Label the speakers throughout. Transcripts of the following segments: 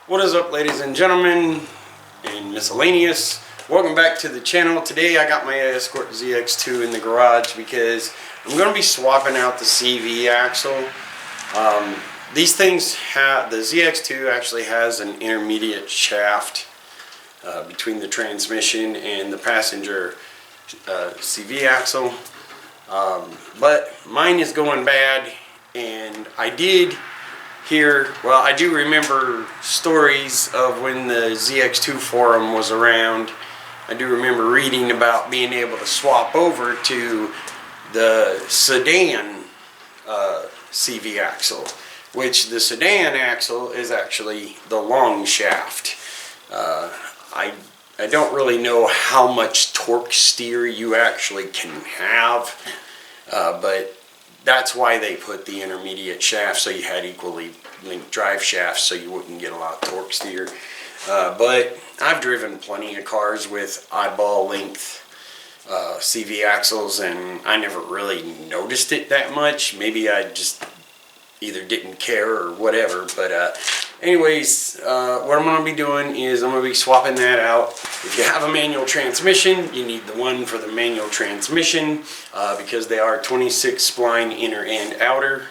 Speaker 1: What is up, ladies and gentlemen and miscellaneous? Welcome back to the channel. Today I got my Escort ZX2 in the garage because I'm going to be swapping out the CV axle. These things have, the ZX2 actually has an intermediate shaft between the transmission and the passenger CV axle. But mine is going bad, and I do remember stories of when the ZX2 forum was around. I do remember reading about being able to swap over to the sedan CV axle, which the sedan axle is actually the long shaft. I don't really know how much torque steer you actually can have, but that's why they put the intermediate shaft, so you had equally linked drive shafts so you wouldn't get a lot of torque steer. But I've driven plenty of cars with eyeball length CV axles, and I never really noticed it that much. Maybe I just either didn't care or whatever. But anyways, what I'm going to be doing is I'm going to be swapping that out. If you have a manual transmission, you need the one for the manual transmission because they are 26 spline inner and outer.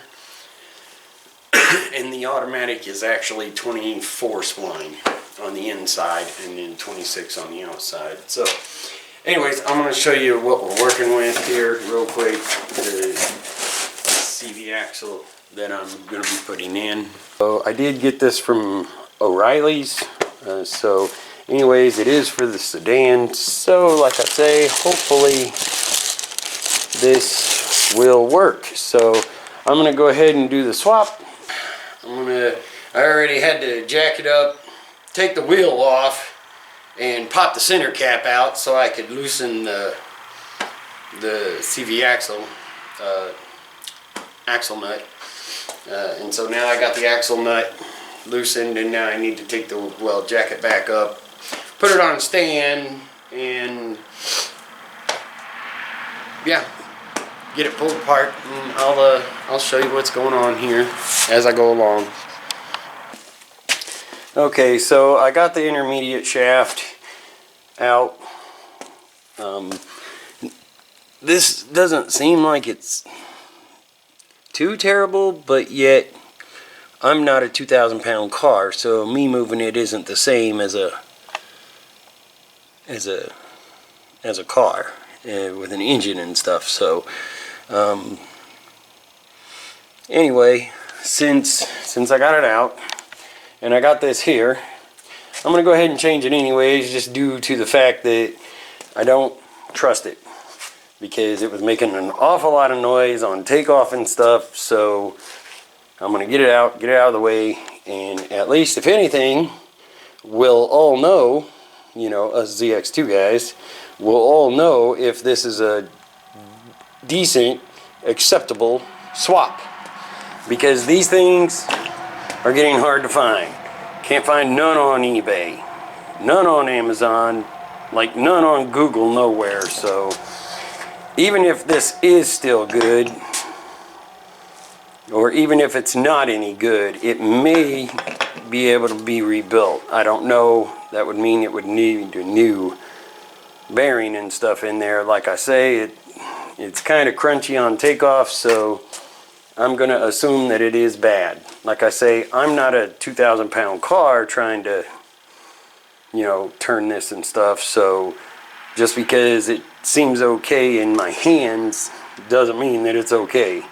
Speaker 1: And the automatic is actually 24 spline on the inside and then 26 on the outside. So anyways, I'm going to show you what we're working with here real quick. The CV axle that I'm going to be putting in. So I did get this from O'Reilly's. So anyways, it is for the sedan. So like I say, hopefully this will work. So I'm going to go ahead and do the swap. I already had to jack it up, take the wheel off, and pop the center cap out so I could loosen the CV axle nut. And so now I got the axle nut loosened, and now I need to take the jack it back up, put it on a stand, and yeah, get it pulled apart, and I'll show you what's going on here as I go along. Okay, so I got the intermediate shaft out. This doesn't seem like it's too terrible, but yet I'm not a 2,000 pound car, so me moving it isn't the same as a car with an engine and stuff. So anyway, since I got it out and I got this here, I'm gonna go ahead and change it anyways, just due to the fact that I don't trust it, because it was making an awful lot of noise on takeoff and stuff. So I'm gonna get it out of the way, and at least if anything, we'll all know, you know, us ZX2 guys will all know if this is a decent, acceptable swap, because these things are getting hard to find. Can't find none on eBay, none on Amazon, like none on Google, nowhere. So even if this is still good, or even if it's not any good, it may be able to be rebuilt. I don't know. That would mean it would need a new bearing and stuff in there. Like I say, it's kind of crunchy on takeoff, so I'm going to assume that it is bad. Like I say, I'm not a 2,000 pound car trying to, you know, turn this and stuff. So just because it seems okay in my hands doesn't mean that it's okay.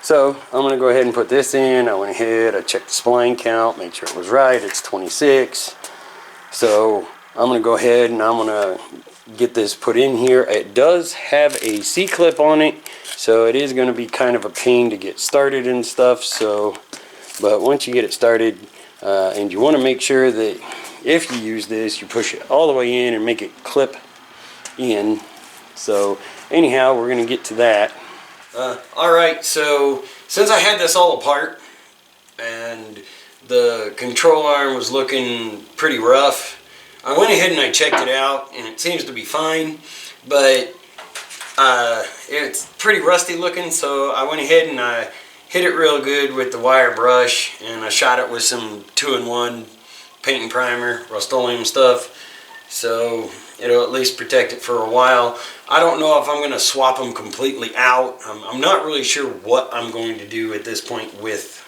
Speaker 1: So I'm going to go ahead and put this in. I went ahead, I checked the spline count, make sure it was right. It's 26. So I'm going to go ahead and I'm going to get this put in here. It does have a C-clip on it, so it is going to be kind of a pain to get started and stuff. So, but once you get it started, and you want to make sure that if you use this, you push it all the way in and make it clip in. So anyhow, we're going to get to that. Alright, so since I had this all apart and the control arm was looking pretty rough, I went ahead and I checked it out, and it seems to be fine, but it's pretty rusty looking. So I went ahead and I hit it real good with the wire brush, and I shot it with some 2-in-1 paint and primer, Rust-Oleum stuff. So it'll at least protect it for a while. I don't know if I'm going to swap them completely out. I'm not really sure what I'm going to do at this point with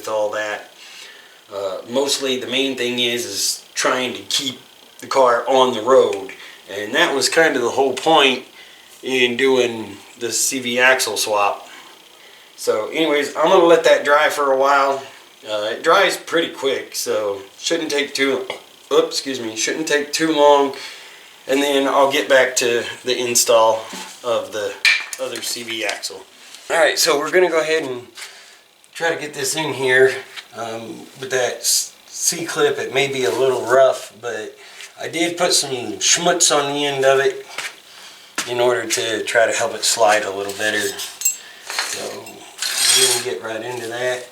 Speaker 1: all that. Mostly the main thing is trying to keep the car on the road, and that was kind of the whole point in doing the CV axle swap. So anyways, I'm going to let that dry for a while. It dries pretty quick, so shouldn't take too shouldn't take too long, and then I'll get back to the install of the other CV axle. Alright, so we're going to go ahead and try to get this in here. With that C-clip, it may be a little rough, but I did put some schmutz on the end of it in order to try to help it slide a little better. So we're going to get right into that.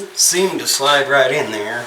Speaker 1: It seemed to slide right in there.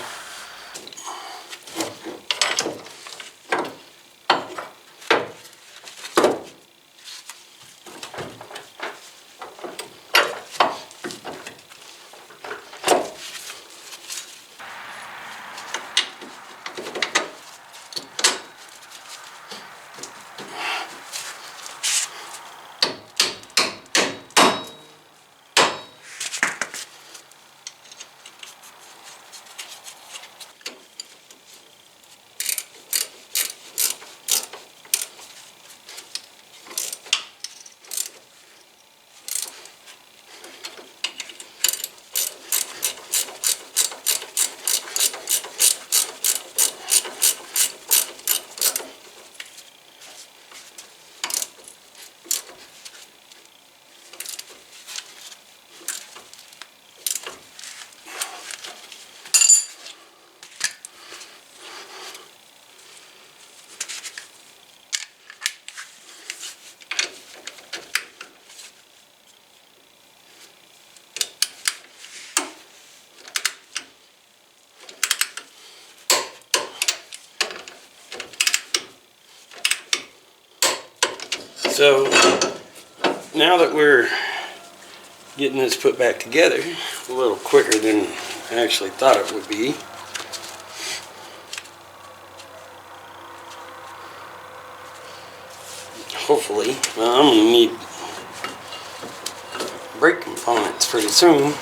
Speaker 1: So now that we're getting this put back together a little quicker than I actually thought it would be, hopefully, well, I'm going to need brake components pretty soon.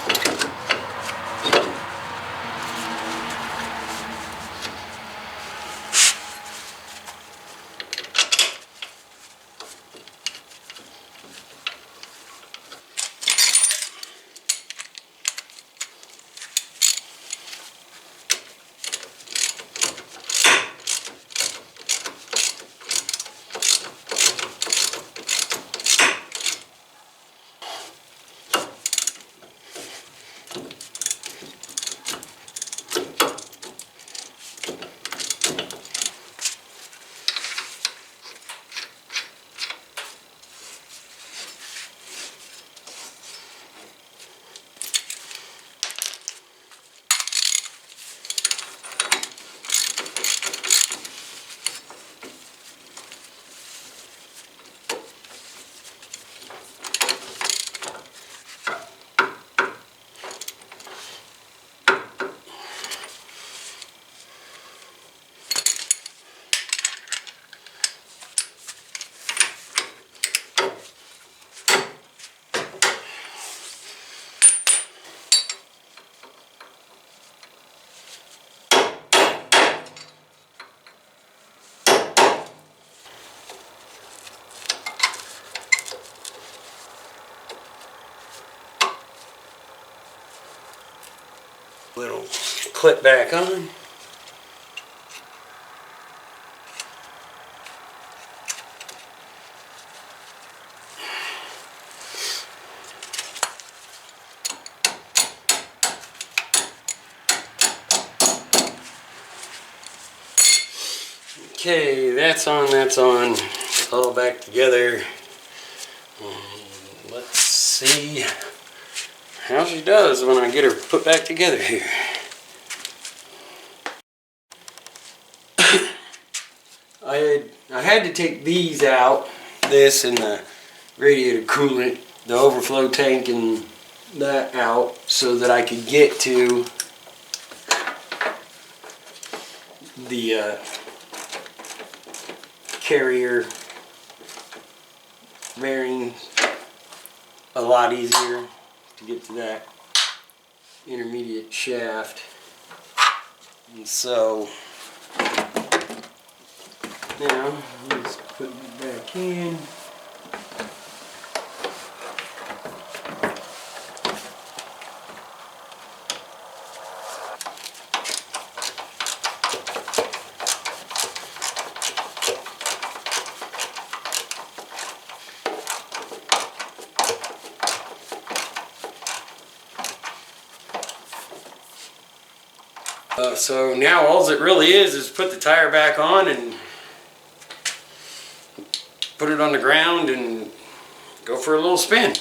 Speaker 1: Little clip back on. Okay, that's on, all back together. Let's see how she does when I get her put back together here. I had to take these out, this and the radiator coolant, the overflow tank and that out, so that I could get to the carrier bearing a lot easier to get to that intermediate shaft. And so now let's put it back in. So now all it really is put the tire back on and put it on the ground and go for a little spin.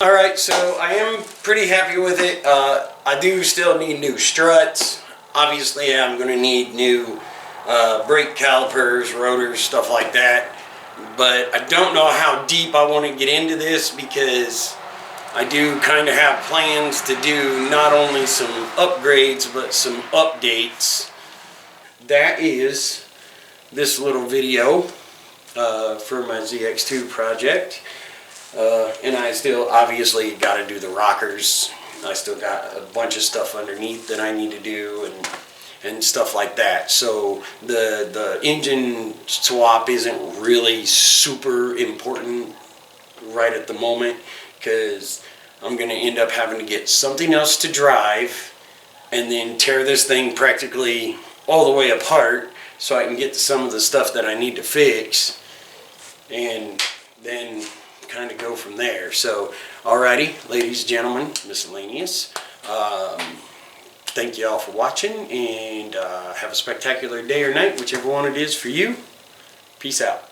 Speaker 1: Alright, so I am pretty happy with it. I do still need new struts. Obviously I'm going to need new brake calipers, rotors, stuff like that. But I don't know how deep I want to get into this, because I do kind of have plans to do not only some upgrades but some updates. That is this little video for my ZX2 project. And I still obviously got to do the rockers. I still got a bunch of stuff underneath that I need to do and stuff like that. So the engine swap isn't really super important right at the moment, because I'm going to end up having to get something else to drive and then tear this thing practically all the way apart so I can get to some of the stuff that I need to fix, and then kind of go from there. So alrighty, ladies and gentlemen, miscellaneous, thank you all for watching, and have a spectacular day or night, whichever one it is for you. Peace out.